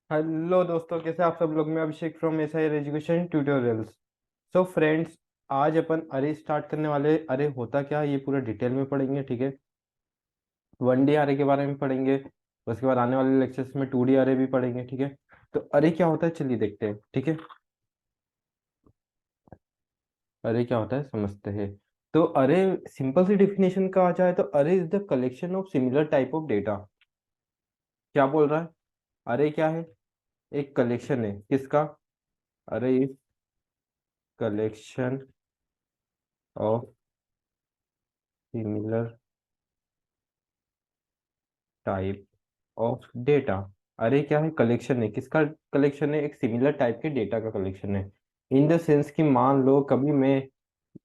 Hello दोस्तों, कैसे आप सब लोग। मैं Abhishek from SIR education tutorials. So friends, आज अपन अरे स्टार्ट करने वाले। अरे होता क्या है ये पूरा डिटेल में पढ़ेंगे, ठीक है। 1D अरे के बारे में पढ़ेंगे। उसके बाद आने वाले लेक्चर्स में 2D अरे भी पढ़ेंगे, ठीक है। तो अरे क्या होता है चलिए देखते हैं, ठीक है। अरे क्या होता है समझते हैं। तो अरे सिंपल सी डेफिनेशन कहा जाए तो अरे is the collection of similar type of data. क्या बोल रहा है? अरे क्या है? एक कलेक्शन है किसका? अरे is collection of similar type of data. अरे क्या है? कलेक्शन है किसका? कलेक्शन है एक सिमिलर टाइप के डेटा का कलेक्शन है। इन द सेंस कि मान लो कभी मैं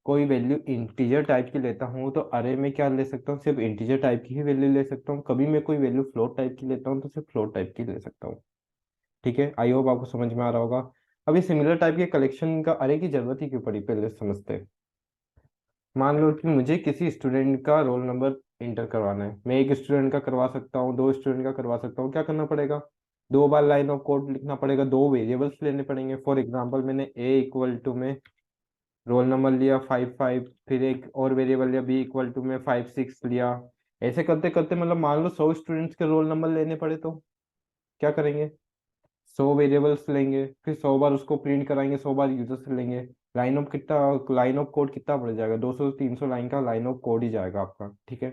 कोई वैल्यू इंटीजर टाइप की लेता हूँ तो अरे में क्या ले सकता हूँ, सिर्फ इंटीजर टाइप की ही वैल्यू ले सकता हूँ। कभी मैं कोई वैल्यू फ्लोट टाइप की लेता हूँ तो सिर्फ फ्लोट टाइप की ले सकता हूँ। ठीक है, आई होप आपको समझ में आ रहा होगा। अभी सिमिलर टाइप के कलेक्शन का अरे की जरूरत ही क्यों पड़ी, पहले समझते हैं। मान लो कि मुझे किसी स्टूडेंट का रोल नंबर इंटर करवाना है। मैं एक स्टूडेंट का करवा सकता हूँ, दो स्टूडेंट का करवा सकता हूँ। क्या करना पड़ेगा? दो बार लाइन ऑफ कोड लिखना पड़ेगा, दो वेरिएबल्स लेने पड़ेंगे। फॉर एग्जांपल मैंने ए इक्वल टू में रोल नंबर लिया 5 5, फिर एक और वेरिएबल लिया बी इक्वल टू में 5 6 लिया। ऐसे करते करते मतलब मान लो 100 स्टूडेंट्स के रोल नंबर लेने पड़े तो क्या करेंगे? 100 वेरिएबल्स लेंगे, फिर 100 बार उसको प्रिंट कराएंगे, 100 बार यूजर से लेंगे। लाइन ऑफ कोड कितना पड़ जाएगा? 200 300 लाइन का लाइन ऑफ कोड ही जाएगा आपका, ठीक है।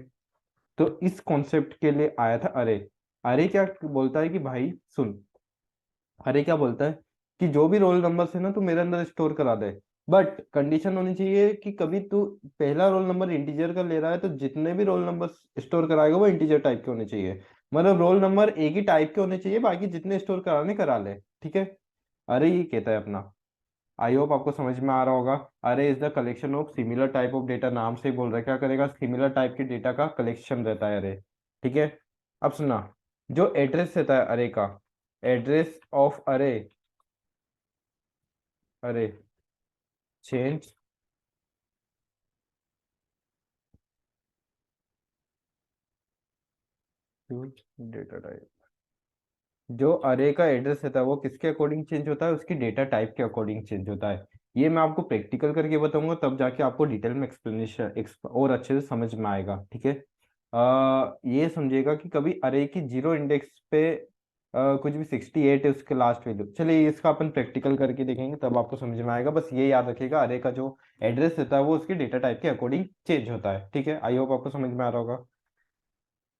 तो इस कॉन्सेप्ट के लिए आया था अरे। अरे क्या बोलता है कि भाई सुन, अरे क्या बोलता है कि जो भी रोल नंबर है ना तू मेरे अंदर स्टोर करा दे। बट कंडीशन होनी चाहिए कि कभी तू पहला रोल नंबर इंटीजर का ले रहा है तो जितने भी रोल नंबर स्टोर कराएगा वो इंटीजर टाइप के होने चाहिए। मतलब रोल नंबर एक ही टाइप के होने चाहिए, बाकी जितने स्टोर कराने करा ले, ठीक है। अरे ये कहता है अपना। आई होप आपको समझ में आ रहा होगा। अरे is the collection of similar type of data, नाम से ही बोल रहा है क्या करेगा, सिमिलर टाइप के डेटा का कलेक्शन रहता है अरे, ठीक है। अब सुना, जो एड्रेस रहता है अरे का, एड्रेस ऑफ अरे, अरे चेंज टू डेटा टाइप। जो अरे का एड्रेस रहता है वो किसके अकॉर्डिंग चेंज होता है? उसकी डेटा टाइप के अकॉर्डिंग चेंज होता है। ये मैं आपको प्रैक्टिकल करके बताऊंगा, तब जाके आपको डिटेल में एक्सप्लेनेशन और अच्छे से समझ में आएगा, ठीक है। ये समझिएगा कि कभी अरे की जीरो इंडेक्स पे कुछ भी 68 है उसके लास्ट वैल्यू। चलिए इसका अपन प्रैक्टिकल करके देखेंगे तब आपको समझ में आएगा। बस ये याद रखिएगा, अरे का जो एड्रेस रहता है वो उसके डेटा टाइप के अकॉर्डिंग चेंज होता है, ठीक है। आई होप आपको समझ में आ रहा होगा।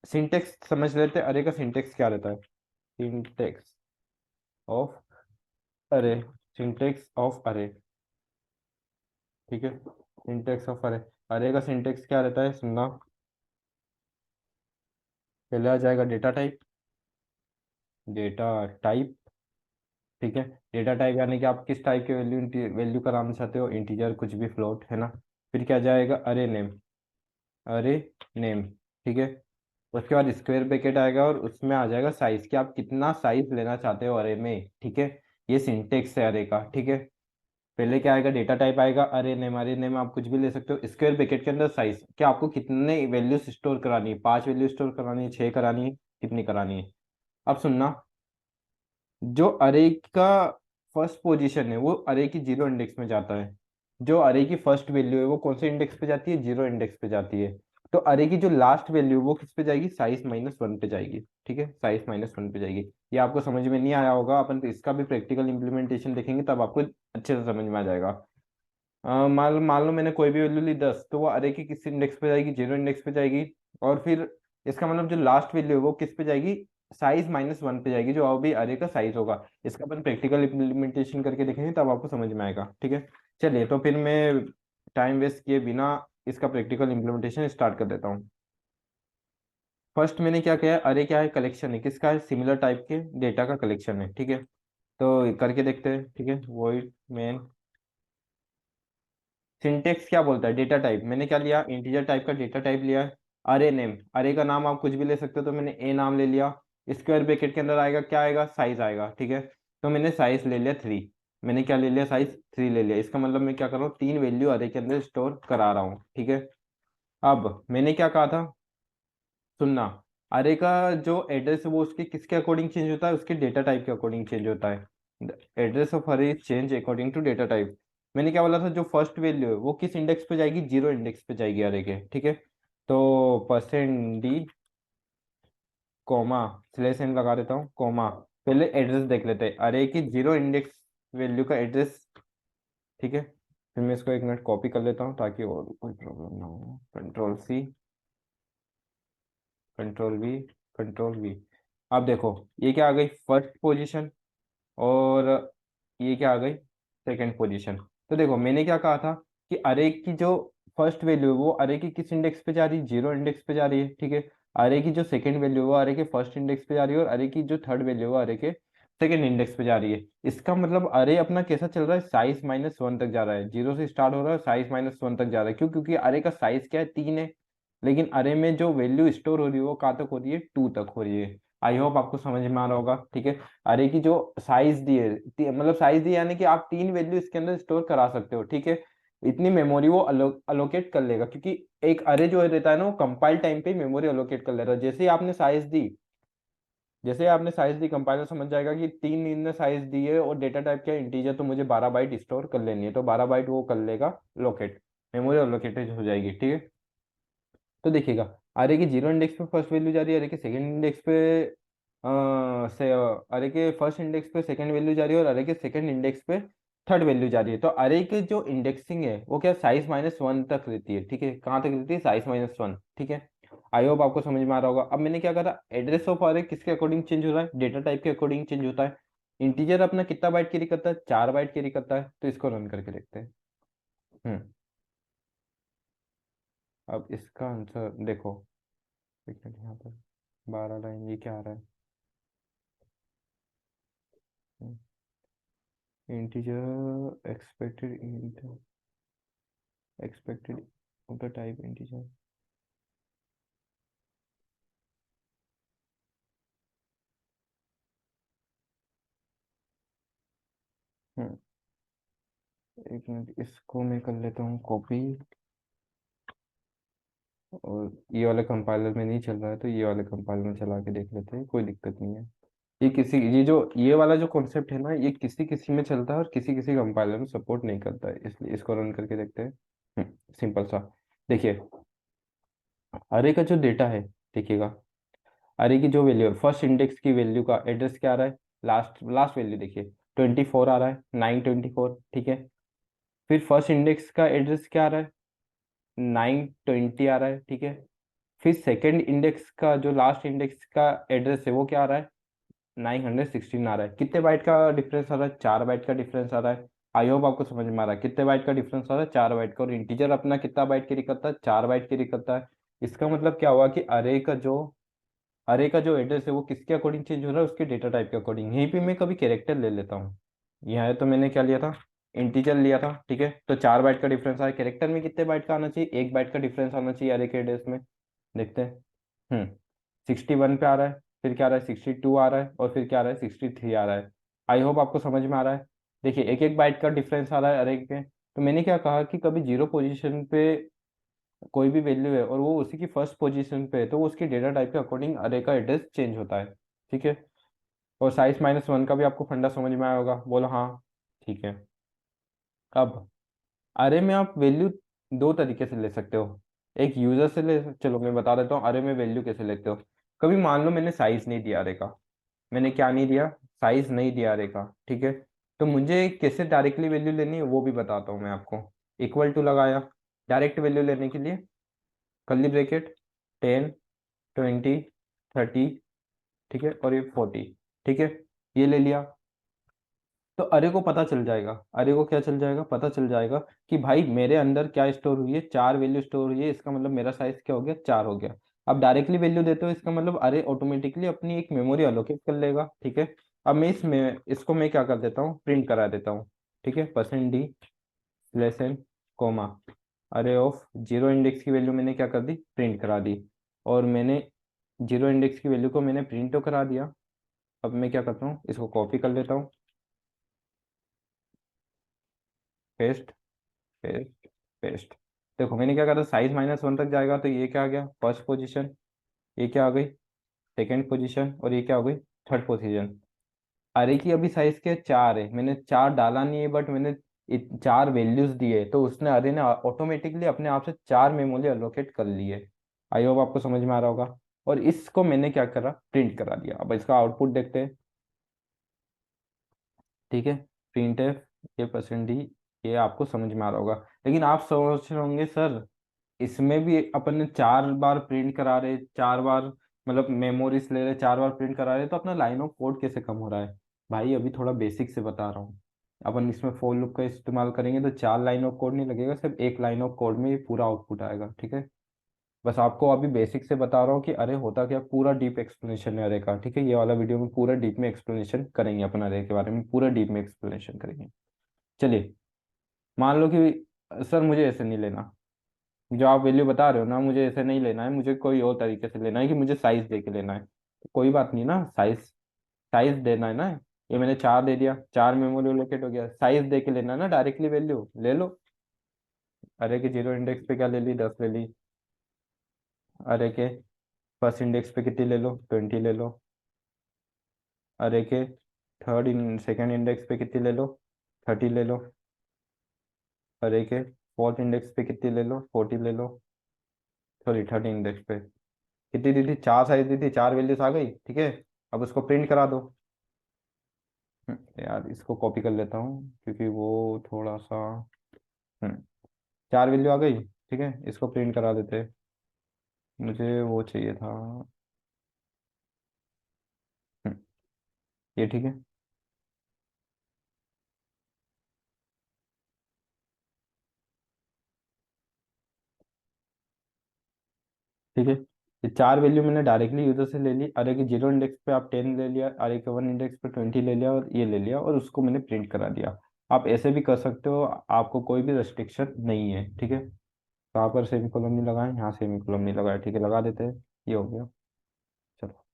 सिंटेक्स समझ लेते हैं, अरे का सिंटेक्स क्या रहता है। सिंटेक्स ऑफ अरे, सिंटेक्स ऑफ अरे, ठीक है। सिंटेक्स ऑफ अरे, अरे का सिंटेक्स क्या रहता है सुनना। पहले आ जाएगा डेटा टाइप, डेटा टाइप, ठीक है। डेटा टाइप यानी कि आप किस टाइप के वैल्यू वैल्यू कराना चाहते हो, इंटीजर कुछ भी फ्लोट, है ना। फिर क्या जाएगा? अरे नेम, अरे नेम, ठीक है। उसके बाद स्क्वायर ब्रैकेट आएगा और उसमें आ जाएगा साइज, कि आप कितना साइज लेना चाहते हो अरे में, ठीक है। ये सिंटेक्स है अरे का, ठीक है। पहले क्या आएगा? डेटा टाइप आएगा, अरे नेम, अरे नेम आप कुछ भी ले सकते हो। स्क्वायर ब्रैकेट के अंदर साइज, क्या आपको कितने वैल्यूज स्टोर करानी है? 5 वैल्यू स्टोर करानी है, 6 करानी है, कितनी करानी है? अब सुनना, जो अरे का फर्स्ट पोजीशन है वो अरे की जीरो इंडेक्स में जाता है। जो अरे की फर्स्ट वैल्यू है वो कौन से इंडेक्स पे जाती है? जीरो इंडेक्स पे जाती है। तो अरे की जो लास्ट वैल्यू वो किस पे जाएगी? साइज -1 पे जाएगी, ठीक है। साइज -1 पे जाएगी। ये आपको समझ में नहीं आया होगा, अपन तो इसका भी प्रैक्टिकल इंप्लीमेंटेशन देखेंगे तब आपको अच्छे से समझ में आ जाएगा। मान लो मैंने कोई भी वैल्यू ली 10, तो वो अरे की किस इंडेक्स पे जाएगी? जीरो इंडेक्स पे जाएगी। और फिर इसका मतलब जो लास्ट वैल्यू है वो किस पे जाएगी? साइज -1 पे जाएगी, जो अभी अरे का साइज होगा। इसका अपन प्रैक्टिकल इम्प्लीमेंटेशन करके देखेंगे तब आपको समझ में आएगा, ठीक है। चलिए तो फिर मैं टाइम वेस्ट किए बिना इसका प्रैक्टिकल इम्प्लीमेंटेशन स्टार्ट कर देता हूँ। फर्स्ट मैंने क्या किया, अरे क्या है? कलेक्शन है किसका? है सिमिलर टाइप के डेटा का कलेक्शन है, ठीक है। तो करके देखते हैं, ठीक है। वॉइड मेन सिंटेक्स क्या बोलता है? डेटा टाइप मैंने क्या लिया? इंटीजर टाइप का डेटा टाइप लिया है। अरे नेम, अरे का नाम आप कुछ भी ले सकते हो, तो मैंने ए नाम ले लिया। स्क्वायर ब्रैकेट के अंदर आएगा क्या आएगा? साइज आएगा, ठीक है। तो मैंने साइज ले लिया 3। मैंने क्या ले लिया? साइज 3 ले लिया। इसका मतलब मैं क्या कर रहा हूँ? 3 वैल्यू अरे के अंदर स्टोर करा रहा हूँ, ठीक है। अब मैंने क्या कहा था सुनना, अरे का जो एड्रेस है वो उसके किसके अकॉर्डिंग चेंज होता है, उसके डेटा टाइप के अकॉर्डिंग चेंज होता है। Address of array change according to data type. मैंने क्या बोला था, जो फर्स्ट वैल्यू है वो किस इंडेक्स पे जाएगी, जीरो इंडेक्स पे जाएगी अरे के, ठीक है। तो percent D comma slash N लगा देता हूँ, कोमा। पहले एड्रेस देख लेते हैं अरे की जीरो इंडेक्स वैल्यू का एड्रेस, ठीक है। फिर मैं इसको एक मिनट कॉपी कर लेता हूँ ताकि और कोई प्रॉब्लम ना हो। Control C, control V, control V. अब देखो ये क्या आ गई, फर्स्ट पोजीशन, और ये क्या आ गई, सेकंड पोजीशन। तो देखो मैंने क्या कहा था कि अरे की जो फर्स्ट वैल्यू है वो अरे की किस इंडेक्स पे जा रही है, जीरो इंडेक्स पे जा रही है, ठीक है। अरे की जो सेकंड वैल्यू है वो अरे के फर्स्ट इंडेक्स पे जा रही है, और अरे की जो थर्ड वैल्यू है वो अरे के सेकंड इंडेक्स पे जा रही है। इसका मतलब अरे अपना कैसा चल रहा है, साइज -1 तक जा रहा है, जीरो से स्टार्ट हो रहा है, साइज -1 तक जा रहा है। क्यों, क्योंकि अरे का साइज क्या है, 3 है। लेकिन अरे में जो वैल्यू स्टोर हो रही है वो कहाँ तक हो रही है, 2 तक हो रही है। आई होप आपको समझ में आ रहा होगा, ठीक है। अरे की जो साइज दी है, मतलब साइज दी यानी कि आप 3 वैल्यू इसके अंदर स्टोर करा सकते हो, ठीक है। इतनी मेमोरी वो अलोकेट कर लेगा, क्योंकि एक अरे जो रहता है ना वो कंपाइल टाइम पे मेमोरी अलोकेट कर लेता है। जैसे ही आपने साइज दी, जैसे ही आपने साइज दी, कंपाइलर समझ जाएगा कि 3 ने साइज दी है और डेटा टाइप क्या इंटीजर, तो मुझे 12 बाइट स्टोर कर लेनी है, तो 12 बाइट वो कर लेगा लोकेट, मेमोरी अलोकेटेड हो जाएगी, ठीक है। तो देखिएगा अरे की जीरो इंडेक्स पे फर्स्ट वैल्यू जा रही है, अरे के सेकंड इंडेक्स पे से अरे के फर्स्ट इंडेक्स पे सेकंड वैल्यू जा रही है, और अरे के सेकंड इंडेक्स पे थर्ड वैल्यू जा रही है। तो अरे के जो इंडेक्सिंग है वो क्या साइज -1 तक रहती है, ठीक है। कहाँ तक रहती है, साइज -1, ठीक है। आई होप आपको समझ में आ रहा होगा। अब मैंने क्या करा, एड्रेस ऑफ अरे किसके अकॉर्डिंग चेंज हो रहा है, डेटा टाइप के अकॉर्डिंग चेंज होता है। इंटीजर अपना कितना बाइट कैरी करता है, 4 बाइट कैरी करता है। तो इसको रन करके देखते हैं। हम्म। अब इसका आंसर देखो, एक मिनट यहाँ पर 12 लाइन ये क्या आ रहा है, integer expected of the type integer. Hmm, एक मिनट इसको मैं कर लेता हूँ कॉपी, और ये वाले कंपाइलर में नहीं चल रहा है तो ये वाले कंपाइलर में चला के देख लेते हैं, कोई दिक्कत नहीं है। ये वाला जो कॉन्सेप्ट है ना, ये किसी किसी में चलता है और किसी किसी कंपाइलर में सपोर्ट नहीं करता है, इसलिए इसको रन करके देखते हैं। सिंपल सा। देखिए अरे का जो डेटा है, देखिएगा अरे की जो वैल्यू है, फर्स्ट इंडेक्स की वैल्यू का एड्रेस क्या आ रहा है, लास्ट लास्ट वैल्यू देखिए 24 आ रहा है, 924, ठीक है। फिर फर्स्ट इंडेक्स का एड्रेस क्या आ रहा है, 920 आ रहा है, ठीक है। फिर सेकंड इंडेक्स का जो लास्ट इंडेक्स का एड्रेस है वो क्या आ रहा है, 916 आ रहा है। कितने बाइट का डिफरेंस आ रहा है, 4 बाइट का डिफरेंस आ रहा है। आई होप आपको समझ में आ रहा है, कितने बाइट का डिफरेंस आ रहा है, 4 बाइट का। और इंटीजर अपना कितना बाइट कैरी करता है, 4 बाइट कैरी करता है। इसका मतलब क्या हुआ कि अरे का जो एड्रेस है वो किसके अकॉर्डिंग चेंज हो रहा है, उसके डेटा टाइप के अकॉर्डिंग। यहीं पे मैं कभी कैरेक्टर ले लेता हूँ, यहाँ तो मैंने क्या लिया था, इंटीजर लिया था, ठीक है। तो 4 बाइट का डिफरेंस आया, कैरेक्टर में कितने बाइट का आना चाहिए, 1 बाइट का डिफरेंस आना चाहिए अरे के एड्रेस में। देखते हैं। 61 पे आ रहा है, फिर क्या आ रहा है, 62 आ रहा है, और फिर क्या आ रहा है, 63 आ रहा है। आई होप आपको समझ में आ रहा है। देखिए एक एक बाइट का डिफरेंस आ रहा है अरे पे। तो मैंने क्या कहा कि कभी जीरो पोजीशन पे कोई भी वैल्यू है और वो उसी की फर्स्ट पोजीशन पे है, तो वो उसकी डेटा टाइप के अकॉर्डिंग अरे का एड्रेस चेंज होता है, ठीक है। और साइज -1 का भी आपको फंडा समझ में आया होगा, बोलो हाँ, ठीक है। अब अरे में आप वैल्यू दो तरीके से ले सकते हो। एक यूजर से ले, चलो मैं बता देता हूँ अरे में वैल्यू कैसे लेते हो। कभी मान लो मैंने साइज नहीं दिया अरे का, मैंने क्या नहीं दिया, साइज नहीं दिया अरे का, ठीक है। तो मुझे कैसे डायरेक्टली वैल्यू लेनी है वो भी बताता हूँ मैं आपको। इक्वल टू लगाया डायरेक्ट वैल्यू लेने के लिए, कर्ली ब्रैकेट, 10, 20, 30, ठीक है, और ये 40, ठीक है। ये ले लिया। तो अरे को पता चल जाएगा, अरे को क्या चल जाएगा, पता चल जाएगा कि भाई मेरे अंदर क्या स्टोर हुई है, 4 वैल्यू स्टोर हुई है, इसका मतलब मेरा साइज क्या हो गया, 4 हो गया। अब डायरेक्टली वैल्यू देते हो, इसका मतलब अरे ऑटोमेटिकली अपनी एक मेमोरी अलोकेट कर लेगा, ठीक है। अब मैं इसको मैं क्या कर देता हूँ, प्रिंट करा देता हूँ, ठीक है। %d स्लैश n कोमा अरे ऑफ जीरो इंडेक्स की वैल्यू मैंने क्या कर दी, प्रिंट करा दी। और मैंने जीरो इंडेक्स की वैल्यू को मैंने प्रिंट तो करा दिया। अब मैं क्या करता हूँ, इसको कॉपी कर लेता हूँ, पेस्ट, पेस्ट, पेस्ट। देखो मैंने क्या करा, साइज -1 तक जाएगा तो ये क्या आ गया, फर्स्ट पोजीशन। ये क्या आ गई, सेकंड पोजीशन, और ये क्या हो गई, थर्ड पोजीशन। अरे की अभी साइज क्या है, 4 है, मैंने 4 डाला नहीं है, बट मैंने 4 वैल्यूज दिए, तो उसने अरे ने ऑटोमेटिकली अपने आप से 4 मेमोरी अलोकेट कर लिए। आई होप आपको समझ में आ रहा होगा। और इसको मैंने क्या करा, प्रिंट करा दिया। अब इसका आउटपुट देखते हैं। ठीक है, प्रिंट एफ, ये परसेंट डी, ये आपको समझ में आ रहा होगा। लेकिन आप सोच रहे होंगे सर, इसमें भी अपन ने 4 बार प्रिंट करा रहे, 4 बार मतलब मेमोरीज ले रहे, 4 बार प्रिंट करा रहे, तो अपना लाइन ऑफ कोड कैसे कम हो रहा है। भाई अभी थोड़ा बेसिक से बता रहा हूँ। अपन इसमें फॉर लूप का इस्तेमाल करेंगे तो 4 लाइन ऑफ कोड नहीं लगेगा, सिर्फ एक लाइन ऑफ कोड में ये पूरा आउटपुट आएगा। ठीक है, बस आपको अभी बेसिक से बता रहा हूँ कि अरे होता क्या, पूरा डीप एक्सप्लेनेशन है अरे का। ठीक है, ये वाला वीडियो में पूरा डीप में एक्सप्लेनेशन करेंगे, अपन अरे के बारे में पूरा डीप में एक्सप्लेनेशन करेंगे। चलिए, मान लो कि सर मुझे ऐसे नहीं लेना, जो आप वैल्यू बता रहे हो ना, मुझे ऐसे नहीं लेना है, मुझे कोई और तरीके से लेना है, कि मुझे साइज दे के लेना है। तो कोई बात नहीं ना, साइज साइज देना है ना। ये मैंने 4 दे दिया, 4 मेमोरी लोकेट हो गया, साइज दे के लेना है ना, डायरेक्टली वैल्यू ले लो। अरे के जीरो इंडेक्स पे क्या ले ली, 10 ले ली। अरे के फर्स्ट इंडेक्स पे कितनी ले लो, 20 ले लो। अरे के सेकंड इंडेक्स पे कितनी ले लो, 30 ले लो। अरे के फोर्थ इंडेक्स पे कितनी ले लो, 40 ले लो। सॉरी, 30 इंडेक्स पे कितनी दी थी, 4 साइज दी थी, 4 वैल्यूज आ गई। ठीक है, अब उसको प्रिंट करा दो। यार इसको कॉपी कर लेता हूँ, क्योंकि वो थोड़ा सा 4 वैल्यू आ गई। ठीक है, इसको प्रिंट करा देते। मुझे वो चाहिए था। हम्म, ये ठीक है। ठीक है, ये 4 वैल्यू मैंने डायरेक्टली यूजर से ले ली। अरे के जीरो इंडेक्स पे आप 10 ले लिया, अरे के वन इंडेक्स पे 20 ले लिया, और ये ले लिया, और उसको मैंने प्रिंट करा दिया। आप ऐसे भी कर सकते हो, आपको कोई भी रेस्ट्रिक्शन नहीं है। ठीक है, कहाँ पर सेमी कोलम नहीं लगाए, यहाँ सेमी कोलम नहीं लगाया। ठीक है, लगा देते हैं। ये हो गया। चलो,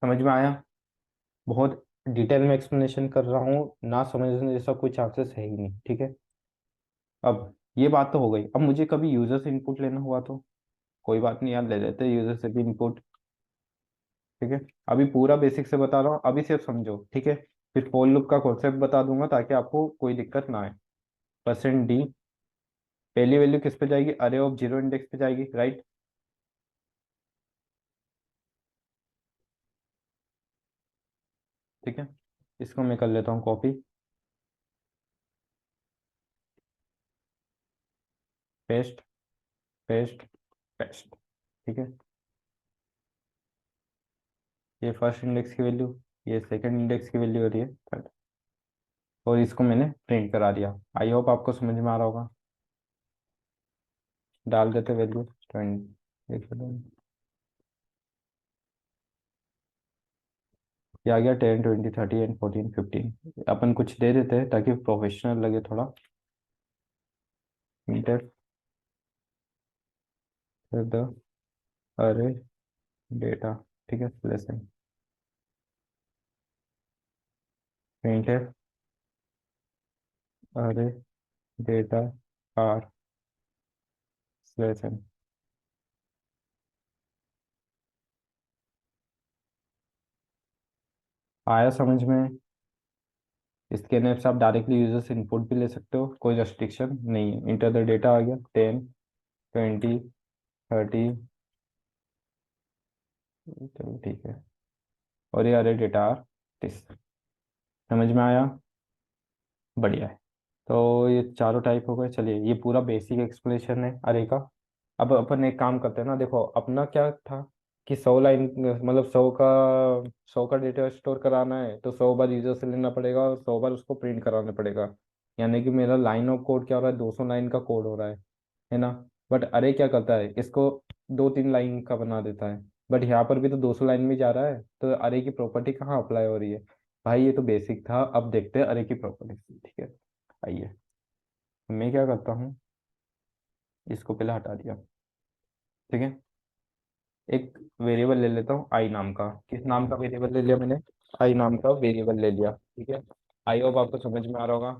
समझ में आया। बहुत डिटेल में एक्सप्लेनेशन कर रहा हूँ, ना समझने जैसा कोई चांसेस है ही नहीं। ठीक है, अब ये बात तो हो गई। अब मुझे कभी यूजर से इनपुट लेना हुआ तो कोई बात नहीं यार, ले लेते हैं यूजर से भी इनपुट। ठीक है, अभी पूरा बेसिक से बता रहा हूँ, अभी सिर्फ समझो। ठीक है, फिर फॉर लूप का कॉन्सेप्ट बता दूंगा, ताकि आपको कोई दिक्कत ना आए। परसेंट डी, पहली वैल्यू किस पे जाएगी, अरे ऑफ जीरो इंडेक्स पे जाएगी, राइट। ठीक है, इसको मैं कर लेता हूँ कॉपी, पेस्ट, पेस्ट, पेस्ट। ठीक है, ये फर्स्ट इंडेक्स की वैल्यू, ये सेकंड इंडेक्स की वैल्यू हो रही है, थर्ड। और इसको मैंने प्रिंट करा दिया। आई होप आपको समझ में आ रहा होगा। डाल देते वैल्यू 20, एक सेकंड। ये आ गया 10, 20, 30 एंड 14, 15। अपन कुछ दे देते हैं ताकि प्रोफेशनल लगे थोड़ा। मीटर द अरे डेटा। ठीक है, लेसन प्रिंट है, अरे डेटा आर लेसन। आया समझ में। इसके अंदर से आप डायरेक्टली यूजर से इनपुट भी ले सकते हो, कोई रेस्ट्रिक्शन नहीं है। इंटर द डेटा आ गया, 10, 20, 30। चलो ठीक है, और ये अरे डेटा आर दिस। समझ में आया, बढ़िया है। तो ये चारों टाइप हो गए। चलिए, ये पूरा बेसिक एक्सप्लेनेशन है अरे का। अब अपन एक काम करते हैं ना, देखो अपना क्या था कि 100 लाइन, मतलब 100 का डेटा स्टोर कराना है, तो 100 बार यूजर से लेना पड़ेगा, और 100 बार उसको प्रिंट कराना पड़ेगा। यानी कि मेरा लाइन ऑफ कोड क्या हो रहा है, 200 लाइन का कोड हो रहा है ना। बट अरे क्या करता है, इसको 2-3 लाइन का बना देता है। बट यहाँ पर भी तो 200 लाइन में जा रहा है, तो अरे की प्रॉपर्टी कहाँ अप्लाई हो रही है। भाई ये तो बेसिक था, अब देखते हैं अरे की प्रॉपर्टी। ठीक है, आइए। मैं क्या करता हूँ, इसको पहले हटा दिया। ठीक है, एक वेरिएबल ले लेता हूँ आई नाम का। किस नाम का वेरिएबल ले लिया मैंने, आई नाम का वेरिएबल ले लिया। ठीक है, आई होप आपको समझ में आ रहा होगा।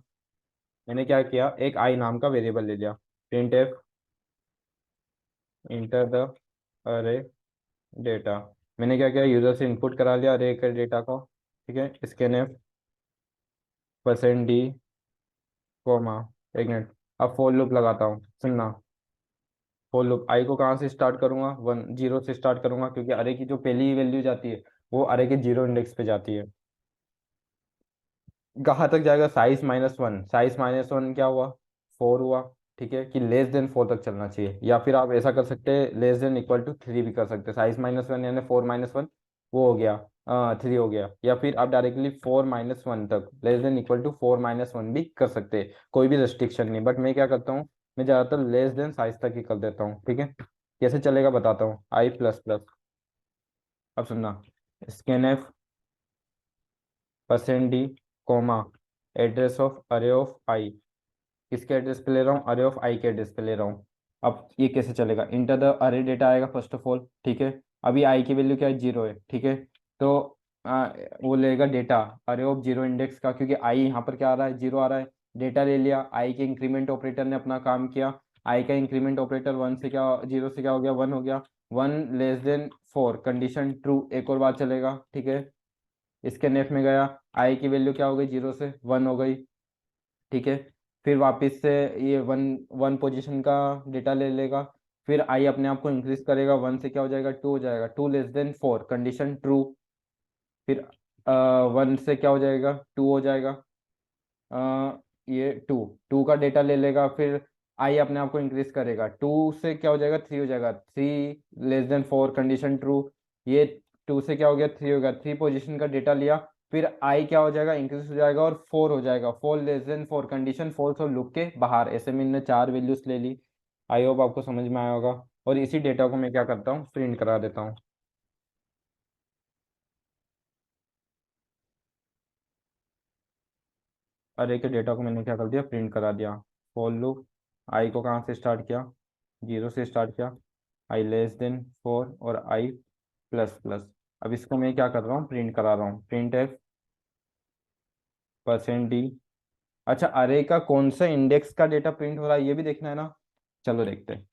मैंने क्या किया, एक आई नाम का वेरिएबल ले लिया। प्रिंट एफ, इंटर द अरे डेटा। मैंने क्या किया, यूजर से इनपुट करा लिया अरे के डेटा को, ठीक है, स्कैनफ परसेंट डी कोमा, एक मिनट, अब फॉर लूप लगाता हूँ, सुनना। फॉर लूप आई को कहाँ से स्टार्ट करूंगा, 1 0 से स्टार्ट करूंगा, क्योंकि अरे की जो पहली वैल्यू जाती है वो अरे के 0 इंडेक्स पे जाती है। कहाँ तक जाएगा, साइज -1, साइज -1 क्या हुआ, 4 हुआ, ठीक है, कि लेस देन 4 तक चलना चाहिए, या फिर आप ऐसा कर सकते हैं लेस देन इक्वल टू 3 भी कर सकते हैं, साइज -1 यानी 4 - 1 वो हो गया, 3 हो गया, या फिर आप डायरेक्टली 4 - 1 तक लेस देन इक्वल टू 4 - 1 भी कर सकते हैं, कोई भी रेस्ट्रिक्शन नहीं, बट मैं क्या करता हूँ, मैं ज़्यादातर लेस देन साइज तक ही कर देता हूँ, ठीक है। कैसे चलेगा बताता हूँ, I++, अब सुनना, scan percent D coma address of अरे ऑफ आई, किसके एड्रेस पे ले रहा हूँ, अरे ऑफ आई के एड्रेस पे ले रहा हूँ। अब ये कैसे चलेगा, इंटर द अरे डेटा आएगा फर्स्ट ऑफ ऑल, ठीक है। अभी आई की वैल्यू क्या है, 0 है, ठीक है। तो आ, वो लेगा डेटा अरे ऑफ 0 इंडेक्स का, क्योंकि आई यहाँ पर क्या आ रहा है, 0 आ रहा है, डेटा ले लिया, आई के इंक्रीमेंट ऑपरेटर ने अपना काम किया, आई का इंक्रीमेंट ऑपरेटर 1 से क्या, 0 से क्या हो गया, 1 हो गया, 1 < 4 कंडीशन ट्रू, एक और बात चलेगा, ठीक है। इसके नेफ में गया, आई की वैल्यू क्या हो गई, 0 से 1 हो गई, ठीक है। फिर वापस से ये वन वन पोजीशन का डेटा ले लेगा, फिर आई अपने आप को इंक्रीज करेगा, 1 से क्या हो जाएगा, 2 हो जाएगा, 2 < 4 कंडीशन ट्रू, फिर 1 से क्या हो जाएगा, 2 हो जाएगा, ये 2 का डेटा ले लेगा, फिर आई अपने आप को इंक्रीज करेगा, 2 से क्या हो जाएगा, 3 हो जाएगा, 3 < 4 कंडीशन ट्रू, ये 2 से क्या हो गया, 3 हो गया, 3 पोजीशन का डेटा लिया, फिर आई क्या हो जाएगा, इंक्रीज हो जाएगा और 4 हो जाएगा, 4 < 4 कंडीशन फॉल्स और लूप के बाहर, ऐसे मैंने 4 वैल्यूज ले ली। आई होप आपको समझ में आया होगा, और इसी डेटा को मैं क्या करता हूँ, प्रिंट करा देता हूँ। अरे के डेटा को मैंने क्या कर दिया, प्रिंट करा दिया। फॉर लूप, आई को कहाँ से स्टार्ट किया, 0 से स्टार्ट किया, I < 4 और I++। अब इसको मैं क्या कर रहा हूँ, प्रिंट करा रहा हूँ, प्रिंट एफ परसेंट डी। अच्छा, अरे का कौन सा इंडेक्स का डेटा प्रिंट हो रहा है ये भी देखना है ना, चलो देखते हैं।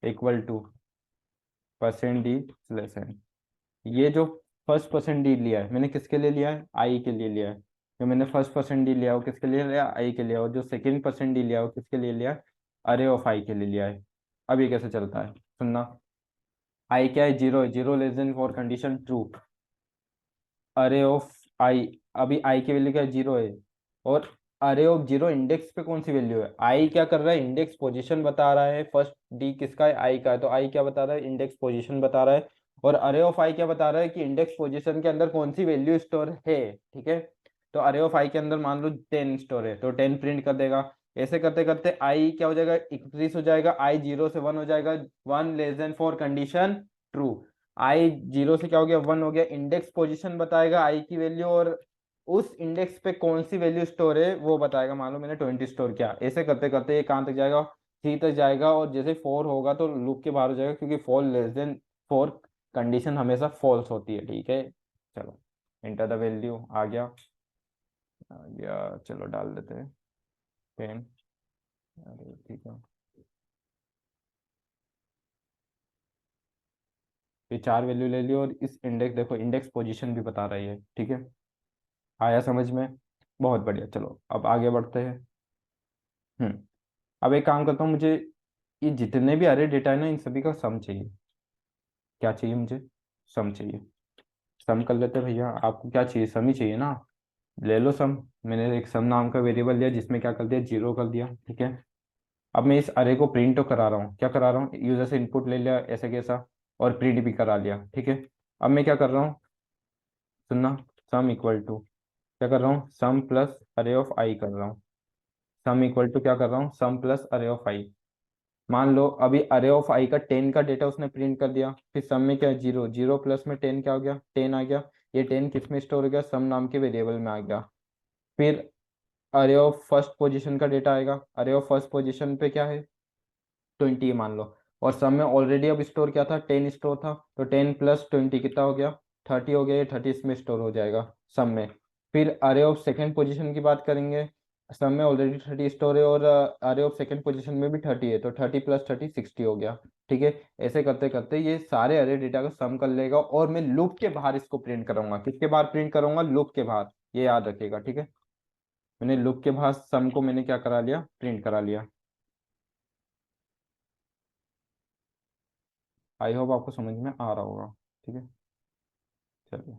Equal to percent D slash N, ये जो फर्स्ट परसेंट डी लिया है मैंने किसके लिए लिया है, आई के लिए लिया है, जो मैंने फर्स्ट परसेंट डी लिया है वो किसके लिए लिया, आई के लिए, और जो सेकंड परसेंट डी लिया है वो किसके लिए लिया है, अरे ऑफ आई के लिए लिया है। अब ये कैसे चलता है, सुनना, आई क्या है, 0 है, 0 < 4 कंडीशन ट्रू, अरे ऑफ आई, अभी आई की वैल्यू क्या है, 0 है, और अरे ऑफ 0 इंडेक्स पे कौन सी वैल्यू है, आई क्या कर रहा है, इंडेक्स पोजीशन बता रहा है, फर्स्ट डी किसका है, आई का है, तो आई क्या बता रहा है, इंडेक्स पोजीशन बता रहा है, और अरे ऑफ आई क्या बता रहा है कि इंडेक्स पोजीशन के अंदर कौन सी वैल्यू स्टोर है, ठीक है। तो अरे ऑफ आई के अंदर मान लो 10 स्टोर है, तो 10 प्रिंट कर देगा, ऐसे करते करते आई क्या हो जाएगा, इंक्रीज हो जाएगा, आई 0 से 1 हो जाएगा, 1 < 4 कंडीशन ट्रू, आई 0 से क्या हो गया, 1 हो गया, इंडेक्स पोजीशन बताएगा आई की वैल्यू, और उस इंडेक्स पे कौन सी वैल्यू स्टोर है वो बताएगा, मान लो मैंने 20 स्टोर किया, ऐसे करते करते ये कहाँ तक जाएगा, 3 तक जाएगा, और जैसे 4 होगा तो लूप के बाहर हो जाएगा, क्योंकि 4 < 4 कंडीशन हमेशा फॉल्स होती है, ठीक है। चलो, इंटर द वैल्यू आ गया, चलो डाल देते हैं 10, अरे ठीक है, ये 4 वैल्यू ले लियो, और इस इंडेक्स देखो, इंडेक्स पोजीशन भी बता रही है, ठीक है। आया समझ में, बहुत बढ़िया, चलो अब आगे बढ़ते हैं। हम्म, अब एक काम करता हूँ, मुझे ये जितने भी अरे डेटा है ना इन सभी का सम चाहिए। क्या चाहिए मुझे, सम चाहिए। सम कर लेते हैं भैया, आपको क्या चाहिए, सम ही चाहिए ना, ले लो सम। मैंने एक सम नाम का वेरिएबल लिया जिसमें क्या कर दिया, 0 कर दिया, ठीक है। अब मैं इस अरे को प्रिंट तो करा रहा हूँ, क्या करा रहा हूँ, यूजर से इनपुट ले लिया ऐसे कैसा, और प्रिंट भी करा लिया, ठीक है। अब मैं क्या कर रहा हूँ, सुनना, सम इक्वल टू क्या कर रहा हूँ, सम प्लस अरे ऑफ आई कर रहा हूँ, सम इक्वल टू क्या कर रहा हूँ, सम प्लस अरे ऑफ आई। मान लो अभी अरे ऑफ आई का 10 का डेटा उसने प्रिंट कर दिया, फिर सम में क्या है, 0, 0 प्लस में 10 क्या हो गया, 10 आ गया, ये 10 किस में स्टोर हो गया, सम नाम के वेरिएबल में आ गया। फिर अरे ऑफ फर्स्ट पोजीशन का डेटा आएगा, अरे ऑफ फर्स्ट पोजीशन पे क्या है, 20 मान लो, और सम में ऑलरेडी अब स्टोर क्या था, 10 स्टोर था, तो 10 + 20 कितना हो गया, 30 हो गया, ये 30 इसमें स्टोर हो जाएगा सम में। फिर अरे ऑफ सेकेंड पोजीशन की बात करेंगे, सम में ऑलरेडी 30 स्टोर है और अरे ऑफ सेकंड पोजीशन में भी 30 है, तो 30 + 30 60 हो गया। ठीक है। ऐसे करते करते ये सारे अरे डेटा का सम कर लेगा और मैं लूप के बाहर इसको प्रिंट करूंगा। किसके बाहर प्रिंट करूंगा? लूप के बाहर। ये याद रखिएगा। ठीक है। मैंने लूप के बाहर सम को मैंने क्या करा लिया? प्रिंट करा लिया। आई होप आपको समझ में आ रहा होगा। ठीक है। चलिए।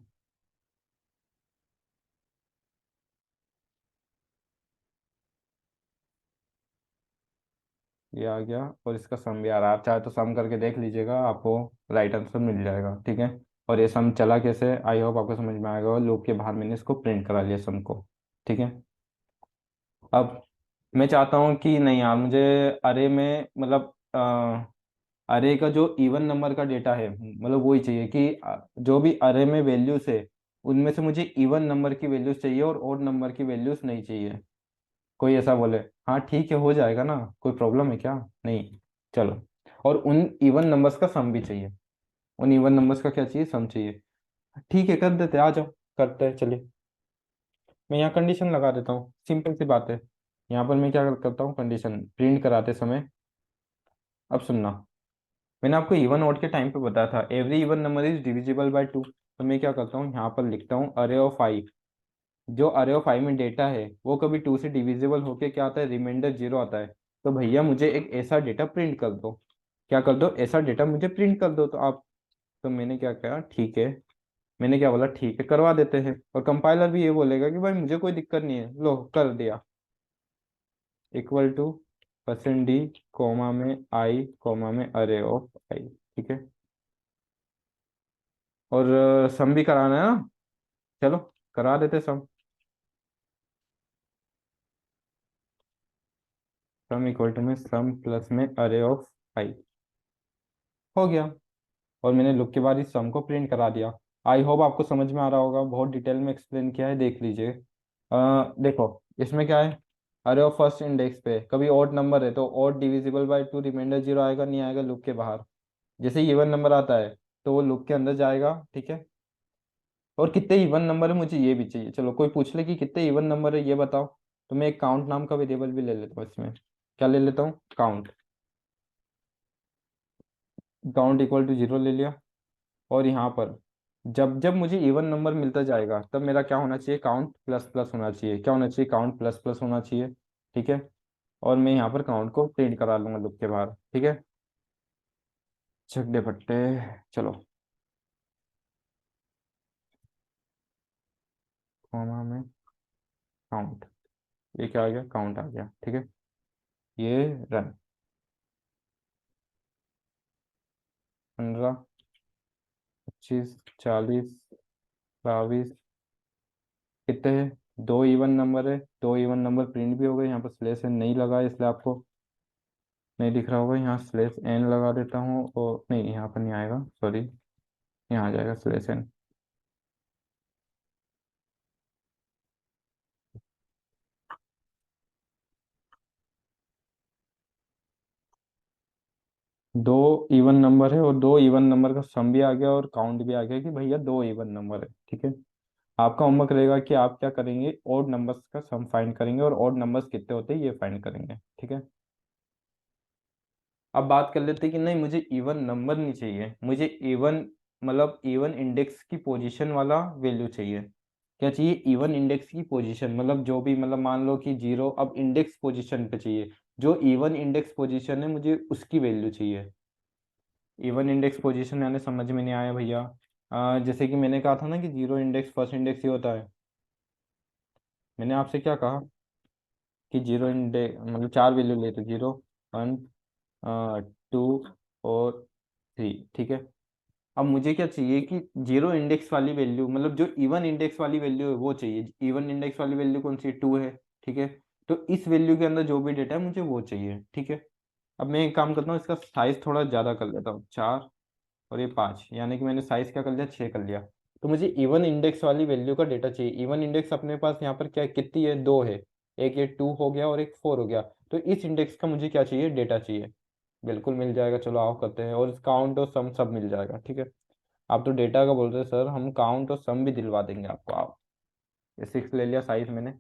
ये आ गया और इसका सम भी आ रहा है। आप चाहे तो सम करके देख लीजिएगा, आपको राइट आंसर मिल जाएगा। ठीक है। और ये सम चला कैसे, आई होप आपको समझ में आएगा। और लूप के बाहर मैंने इसको प्रिंट करा लिया सम को। ठीक है। अब मैं चाहता हूँ कि नहीं यार, मुझे अरे में मतलब अरे का जो इवन नंबर का डेटा है मतलब वही चाहिए कि जो भी अरे में वैल्यूज है उनमें से मुझे इवन नंबर की वैल्यूज चाहिए और ओड नंबर की वैल्यूज नहीं चाहिए। कोई ऐसा बोले हाँ ठीक है हो जाएगा ना, कोई प्रॉब्लम है क्या? नहीं। चलो। और उन इवन नंबर्स का सम भी चाहिए। उन इवन नंबर्स का क्या चाहिए? सम चाहिए। ठीक है कर देते, आ जाओ। करते हैं चलिए। मैं यहाँ कंडीशन लगा देता हूँ, सिंपल सी बात है। यहाँ पर मैं क्या करता हूँ, कंडीशन प्रिंट कराते समय। अब सुनना। मैंने आपको इवन ओड के टाइम पे बताया था every even number is divisible by 2। तो मैं क्या करता हूँ, यहाँ पर लिखता हूँ अरे ऑफ 5। जो अरे ऑफ 5 में डेटा है वो कभी 2 से डिविजिबल होके क्या आता है? रिमाइंडर 0 आता है। तो भैया मुझे एक ऐसा डेटा प्रिंट कर दो। क्या कर दो? ऐसा डेटा मुझे प्रिंट कर दो। तो आप, तो मैंने क्या कहा, ठीक है। मैंने क्या बोला, ठीक है करवा देते हैं। और कंपाइलर भी ये बोलेगा कि भाई मुझे कोई दिक्कत नहीं है, लो कर दिया। इक्वल टू %d कॉमा में आई कॉमा में अरे ऑफ आई। ठीक है। और सम भी कराना है ना। चलो करा देते सम। सम इक्वल टू में सम प्लस में अरे ऑफ आई। हो गया। और मैंने लुक के बाद इस सम को प्रिंट करा दिया। आई होप आपको समझ में आ रहा होगा, बहुत डिटेल में एक्सप्लेन किया है, देख लीजिए। देखो इसमें क्या है, अरे ऑफ फर्स्ट इंडेक्स पे कभी ऑड नंबर है तो ऑड डिविजिबल बाय 2 रिमाइंडर 0 आएगा, नहीं आएगा लुक के बाहर। जैसे ही इवन नंबर आता है तो वो लुक के अंदर जाएगा। ठीक है। और कितने इवन नंबर है मुझे ये भी चाहिए। चलो कोई पूछ ले कि कितने इवन नंबर है ये बताओ, तो मैं एक काउंट नाम का वेरिएबल भी ले लेता हूँ इसमें। क्या ले लेता हूँ? काउंट। काउंट इक्वल टू 0 ले लिया। और यहाँ पर जब जब मुझे इवन नंबर मिलता जाएगा तब मेरा क्या होना चाहिए? काउंट प्लस प्लस होना चाहिए। क्या होना चाहिए? काउंट प्लस प्लस होना चाहिए। ठीक है। और मैं यहाँ पर काउंट को प्रिंट करा लूंगा लूप के बाहर। ठीक है। छड्डे पट्टे। चलो। कॉमा में काउंट। ये क्या आ गया? काउंट आ गया। ठीक है। ये रन। 15, 25, 40, 22, कितने हैं? दो इवन नंबर है। दो इवन नंबर प्रिंट भी हो गए। यहाँ पर स्लेश एन नहीं लगा है इसलिए आपको नहीं दिख रहा होगा। यहाँ स्लेश एन लगा देता हूँ और नहीं यहाँ पर नहीं आएगा, सॉरी। यहाँ आ जाएगा स्लेश एन। दो इवन नंबर है और दो इवन नंबर का सम भी आ गया और काउंट भी आ गया कि भैया दो इवन नंबर है। ठीक है। आपका होमवर्क रहेगा कि आप क्या करेंगे, ओड नंबर्स का सम फाइंड करेंगे और ओड नंबर्स कितने होते हैं ये फाइंड करेंगे। ठीक है। अब बात कर लेते हैं कि नहीं मुझे इवन नंबर नहीं चाहिए, मुझे इवन मतलब इवन इंडेक्स की पोजीशन वाला वैल्यू चाहिए। क्या चाहिए? इवन इंडेक्स की पोजीशन, मतलब जो भी मतलब मान लो कि 0 अब इंडेक्स पोजीशन पे चाहिए। जो इवन इंडेक्स पोजीशन है मुझे उसकी वैल्यू चाहिए। इवन इंडेक्स पोजीशन यानी समझ में नहीं आया भैया। जैसे कि मैंने कहा था ना कि 0 इंडेक्स फर्स्ट इंडेक्स ही होता है। मैंने आपसे क्या कहा कि 0 इंडेक्स मतलब चार वैल्यू लेते, 0, 1, 2 और 3। ठीक है। अब मुझे क्या चाहिए कि 0 इंडेक्स वाली वैल्यू मतलब जो इवन इंडेक्स वाली वैल्यू है वो चाहिए। इवन इंडेक्स वाली वैल्यू कौन सी है? 2 है। ठीक है। तो इस वैल्यू के अंदर जो भी डेटा है मुझे वो चाहिए। ठीक है। अब मैं एक काम करता हूँ, इसका साइज थोड़ा ज़्यादा कर लेता हूँ, 4 और ये 5, यानी कि मैंने साइज क्या कर लिया? 6 कर लिया। तो मुझे इवन इंडेक्स वाली वैल्यू का डेटा चाहिए। इवन इंडेक्स अपने पास यहाँ पर क्या कितनी है? दो है। एक ये 2 हो गया और एक 4 हो गया। तो इस इंडेक्स का मुझे क्या चाहिए? डेटा चाहिए। बिल्कुल मिल जाएगा, चलो आओ करते हैं। और काउंट और सम सब मिल जाएगा। ठीक है। आप तो डेटा का बोल रहे हैं सर, हम काउंट और सम भी दिलवा देंगे आपको, आओ। ये 6 ले लिया साइज मैंने।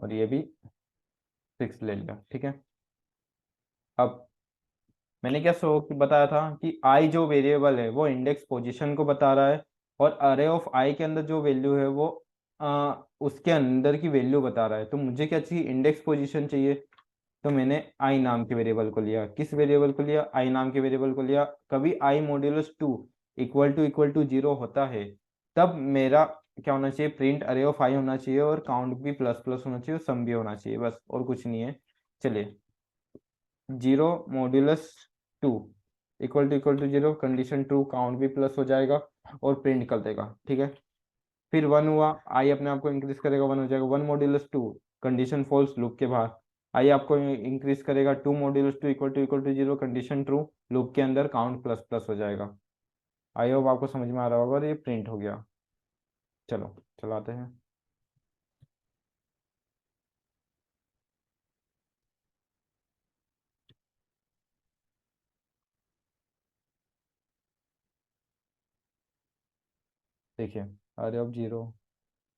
और ये भी 6 ले लिया, ठीक है। अब मैंने क्या शो बताया था कि आई जो वेरिएबल है वो इंडेक्स पोजीशन को बता रहा है, और अरे ऑफ आई के अंदर जो वैल्यू है वो उसके अंदर की वैल्यू बता रहा है। तो मुझे क्या चाहिए, इंडेक्स पोजीशन चाहिए। तो मैंने आई नाम के वेरिएबल को लिया। किस वेरिएबल को लिया, आई नाम के वेरिएबल को लिया। कभी आई मॉड्यूलस 2 इक्वल टू 0 होता है, तब मेरा क्या होना चाहिए, प्रिंट अरे ऑफ आई होना चाहिए, और काउंट भी प्लस प्लस होना चाहिए, और सम भी होना चाहिए, बस और कुछ नहीं है। चलिए, 0 modulus 2 equal to 0, condition true, count भी प्लस हो जाएगा और प्रिंट कर देगा, ठीक है। फिर 1 हुआ, आई अपने आप को इंक्रीज करेगा, 1 हो जाएगा। 1 मॉड्यूलस 2, कंडीशन फॉल्स, लूप के बाहर, आई आपको इंक्रीज करेगा। 2 modulus 2 equal to 0, condition true, loop के अंदर काउंट प्लस प्लस हो जाएगा। आई होप आपको समझ में आ रहा होगा, और ये प्रिंट हो गया। चलो चलाते हैं। देखिए, अरे ऑफ 0,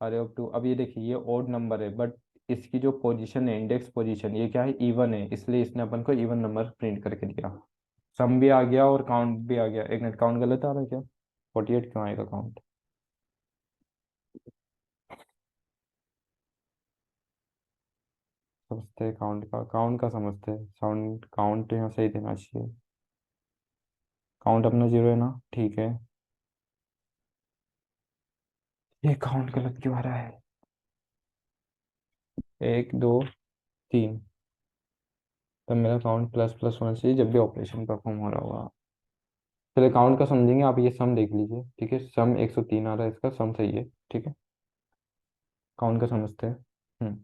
अरे ऑफ 2, अब ये देखिए ये ओड नंबर है, बट इसकी जो पोजीशन है, इंडेक्स पोजीशन, ये क्या है, इवन है, इसलिए इसने अपन को इवन नंबर प्रिंट करके दिया। सम भी आ गया और काउंट भी आ गया। एक मिनट, काउंट गलत आ रहा है क्या, 48 क्यों आएगा काउंट। समझते हैं काउंट का समझते हैं, साउंड काउंट यहाँ सही देना चाहिए। काउंट अपना 0 है ना, ठीक है। ये काउंट गलत क्यों आ रहा है, 1 2 3, तब मेरा काउंट प्लस प्लस होना चाहिए जब भी ऑपरेशन परफॉर्म हो रहा होगा। चलिए काउंट का समझेंगे, आप ये सम देख लीजिए, ठीक है। सम 103 आ रहा है, इसका सम सही है, ठीक है। काउंट का समझते हैं।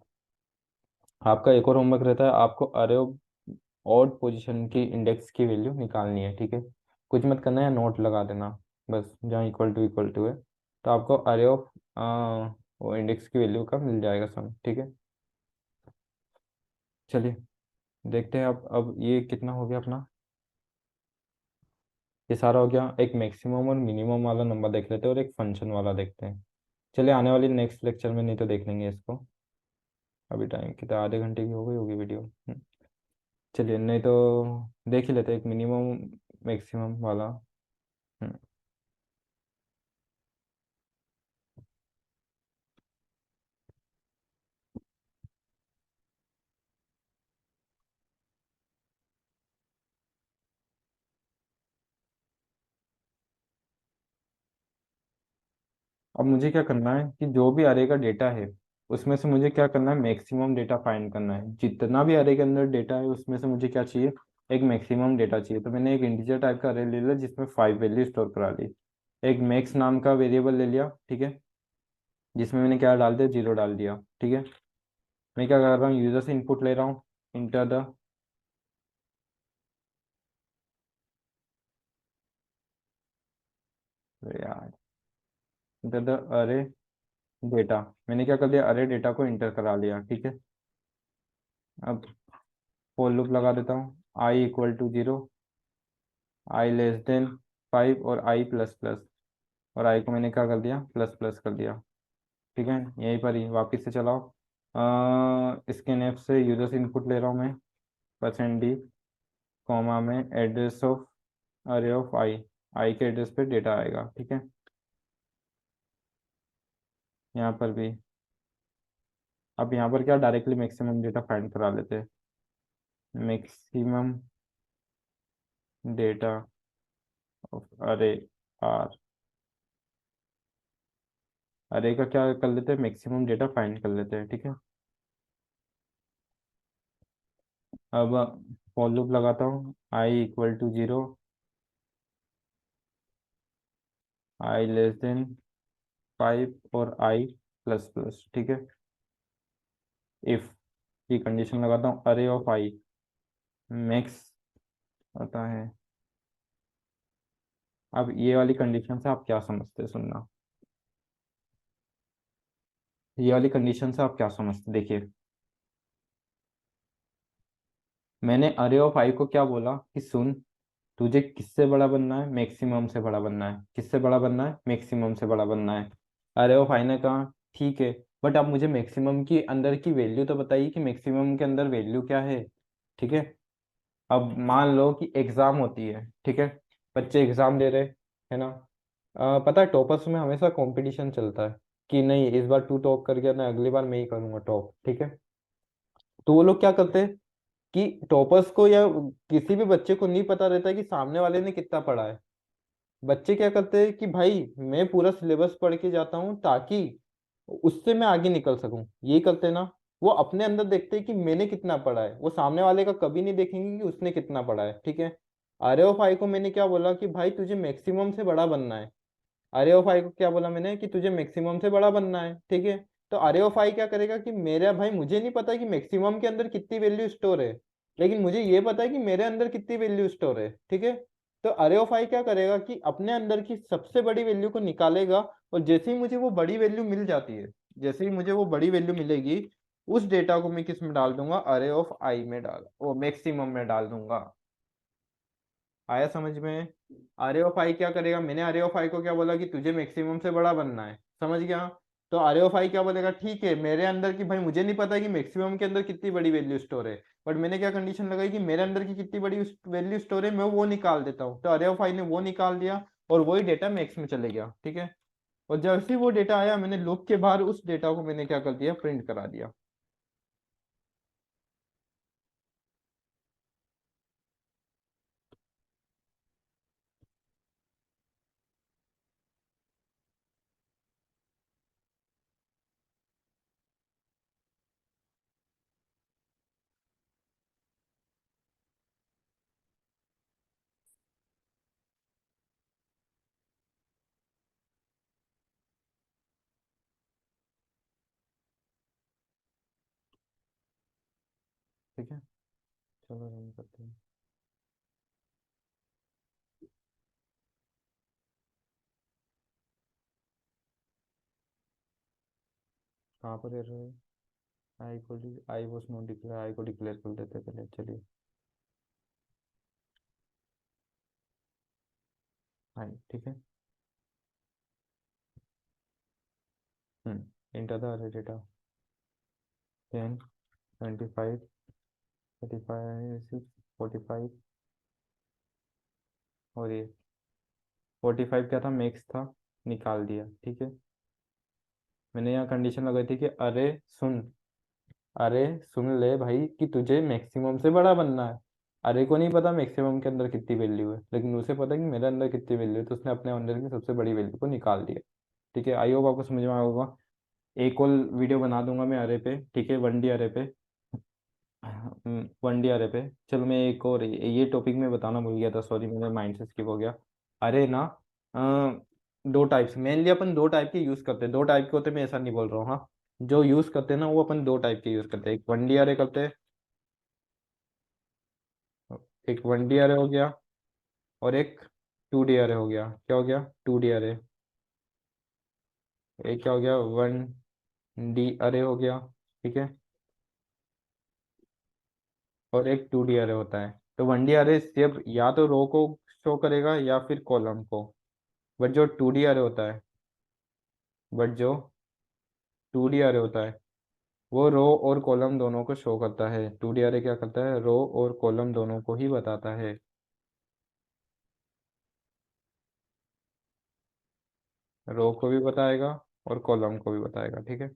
आपका एक और होमवर्क रहता है, आपको अरे ऑड पोजीशन की इंडेक्स की वैल्यू निकालनी है, ठीक है। कुछ मत करना है, नोट लगा देना, बस जहाँ इक्वल टू है। तो आपको अरे ऑफ वो इंडेक्स की वैल्यू का मिल जाएगा सम, ठीक है। चलिए देखते हैं। अब ये कितना हो गया अपना, ये सारा हो गया। एक मैक्सिमम और मिनिमम वाला नंबर देख लेते हैं, और एक फंक्शन वाला देखते हैं। चलिए आने वाली नेक्स्ट लेक्चर में नहीं तो देख लेंगे इसको। अभी टाइम कितना, आधे घंटे की हो गई होगी वीडियो। चलिए, नहीं तो देख ही लेते हैं एक मिनिमम मैक्सिमम वाला। हम्म, अब मुझे क्या करना है कि जो भी अरे का डेटा है उसमें से मुझे क्या करना है, मैक्सिमम डेटा फाइंड करना है। जितना भी अरे के अंदर डेटा है उसमें से मुझे क्या चाहिए, एक मैक्सिमम डेटा चाहिए। तो मैंने एक इंटीजर टाइप का अरे ले लिया जिसमें 5 वैल्यू स्टोर करा ली। एक मैक्स नाम का वेरिएबल ले लिया, ठीक है, जिसमें मैंने क्या डाल दिया, 0 डाल दिया, ठीक है। मैं क्या कर रहा हूँ, यूजर से इनपुट ले रहा हूँ, इंटर द, यार, इंटर द अरे डेटा। मैंने क्या कर दिया, अरे डेटा को इंटर करा लिया, ठीक है। अब फॉर लूप लगा देता हूँ, i = 0, i <5 और i प्लस प्लस, और i को मैंने क्या कर दिया, प्लस प्लस कर दिया, ठीक है। यहीं पर ही वापस से चलाओ। स्कैन ऐप से यूजर से इनपुट ले रहा हूँ मैं, %d, कॉमा में एड्रेस ऑफ अरे ऑफ आई के एड्रेस पे डेटा आएगा, ठीक है। यहाँ पर भी, अब यहाँ पर क्या, डायरेक्टली मैक्सिमम डेटा फाइंड करा लेते हैं। मैक्सिमम डेटा ऑफ अरे आर, अरे का क्या कर लेते हैं, मैक्सिमम डेटा फाइंड कर लेते हैं, ठीक है। अब फॉर लूप लगाता हूँ, i = 0, i <5 और i प्लस प्लस, ठीक है। इफ की कंडीशन लगाता हूँ, अरे ऑफ आई मैक्स आता है। अब ये वाली कंडीशन से आप क्या समझते हैं, सुनना। ये वाली कंडीशन से आप क्या समझते, देखिए, मैंने अरे ऑफ आई को क्या बोला कि सुन, तुझे किससे बड़ा बनना है, मैक्सिमम से बड़ा बनना है। किससे बड़ा बनना है, मैक्सिमम से बड़ा बनना है। अरे ऑफ आई ने कहा ठीक है, बट आप मुझे मैक्सिमम की अंदर की वैल्यू तो बताइए कि मैक्सिमम के अंदर वैल्यू क्या है। ठीक है। अब मान लो कि एग्जाम होती है, ठीक है, बच्चे एग्जाम दे रहे, है ना। पता है टॉपर्स में हमेशा कंपटीशन चलता है कि नहीं इस बार तू टॉप कर गया ना, अगली बार मैं ही करूंगा टॉप। ठीक है। तो वो लोग क्या करते हैं कि टॉपर्स को या किसी भी बच्चे को नहीं पता रहता है कि सामने वाले ने कितना पढ़ा है। बच्चे क्या करते हैं कि भाई मैं पूरा सिलेबस पढ़ के जाता हूँ ताकि उससे मैं आगे निकल सकूं, यही करते हैं ना। वो अपने अंदर देखते हैं कि मैंने कितना पढ़ा है, वो सामने वाले का कभी नहीं देखेंगे कि उसने कितना पढ़ा है। ठीक है। आर ऑफ आई को मैंने क्या बोला कि भाई तुझे मैक्सिमम से बड़ा बनना है। अरे ऑफ आई को क्या बोला मैंने कि तुझे मैक्सिमम से बड़ा बनना है। ठीक है। तो अरे ऑफ आई क्या करेगा कि मेरा भाई मुझे नहीं पता कि मैक्सिमम के अंदर कितनी वैल्यू स्टोर है, लेकिन मुझे ये पता है कि मेरे अंदर कितनी वैल्यू स्टोर है। ठीक है। तो अरे ऑफ आई क्या करेगा कि अपने अंदर की सबसे बड़ी वैल्यू को निकालेगा, और जैसे ही मुझे वो बड़ी वैल्यू मिल जाती है, जैसे ही मुझे वो बड़ी वैल्यू मिलेगी, उस डेटा को मैं किस में डाल दूंगा, अरे ऑफ आई में डाल, वो मैक्सिमम में डाल दूंगा। आया समझ में। आर ऑफ आई क्या करेगा, मैंने आर ऑफ आई को क्या बोला कि तुझे मैक्सिमम से बड़ा बनना है, समझ गया। तो आर ऑफ आई क्या बोलेगा, ठीक है मेरे अंदर की भाई मुझे नहीं पता कि मैक्सिमम के अंदर कितनी बड़ी वैल्यू स्टोर है, बट मैंने क्या कंडीशन लगाई कि मेरे अंदर की कितनी बड़ी वैल्यू स्टोर है मैं वो निकाल देता हूँ। तो आर ऑफ आई ने वो निकाल दिया और वही डेटा मैक्स में चले गया। ठीक है। और जैसे ही वो डेटा आया मैंने लूप के बाहर उस डेटा को मैंने क्या कर दिया, प्रिंट करा दिया। ठीक है। चलो रन करते हैं। कहाँ पर एरर है। आई वॉज नॉट डिक्लेयर, आई को डिक्लेयर कर देते पहले, चलिए। आई, ठीक है। इंटर द अरे डेटा 10, 25, 35, 45, और ये 45 क्या था, मैक्स था, निकाल दिया। ठीक है। मैंने यहाँ कंडीशन लगाई थी कि सुन अरे सुन ले भाई कि तुझे मैक्सिमम से बड़ा बनना है। अरे को नहीं पता मैक्सिमम के अंदर कितनी वैल्यू है, लेकिन उसे पता है कि मेरे अंदर कितनी वैल्यू है, तो उसने अपने अंदर की सबसे बड़ी वैल्यू को निकाल दिया। ठीक है। आई होप आपको समझ में आया होगा। एक और वीडियो बना दूंगा मैं अरे पे, ठीक है, 1D अरे पे। 1D अरे पे। चलो मैं एक और ये टॉपिक में बताना भूल गया था, सॉरी मेरे माइंड से स्किप हो गया। अरे ना, दो टाइप्स मेनली अपन दो टाइप के यूज करते हैं, दो टाइप के होते हैं, मैं ऐसा नहीं बोल रहा हूँ, हाँ। जो यूज करते हैं ना वो अपन दो टाइप के यूज करते हैं, एक 1D अरे करते हैं, एक 1D अरे हो गया, और एक 2D अरे हो गया। क्या हो गया, 2D अरे। एक क्या हो गया, 1D अरे हो गया। ठीक है। और एक 2D अरे होता है। तो 1D अरे सिर्फ या तो रो को शो करेगा या फिर कॉलम को। बट जो 2D अरे होता है, बट जो 2D अरे होता है वो रो और कॉलम दोनों को शो करता है। 2D अरे क्या करता है, रो और कॉलम दोनों को ही बताता है। रो को भी बताएगा और कॉलम को भी बताएगा। ठीक है।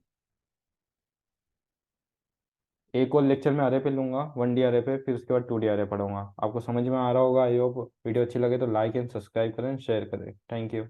एक और लेक्चर में अरे पे लूंगा, 1D अरे पे, फिर उसके बाद 2D अरे पढ़ूंगा। आपको समझ में आ रहा होगा। आई होप वीडियो अच्छी लगे तो लाइक एंड सब्सक्राइब करें, शेयर करें। Thank you.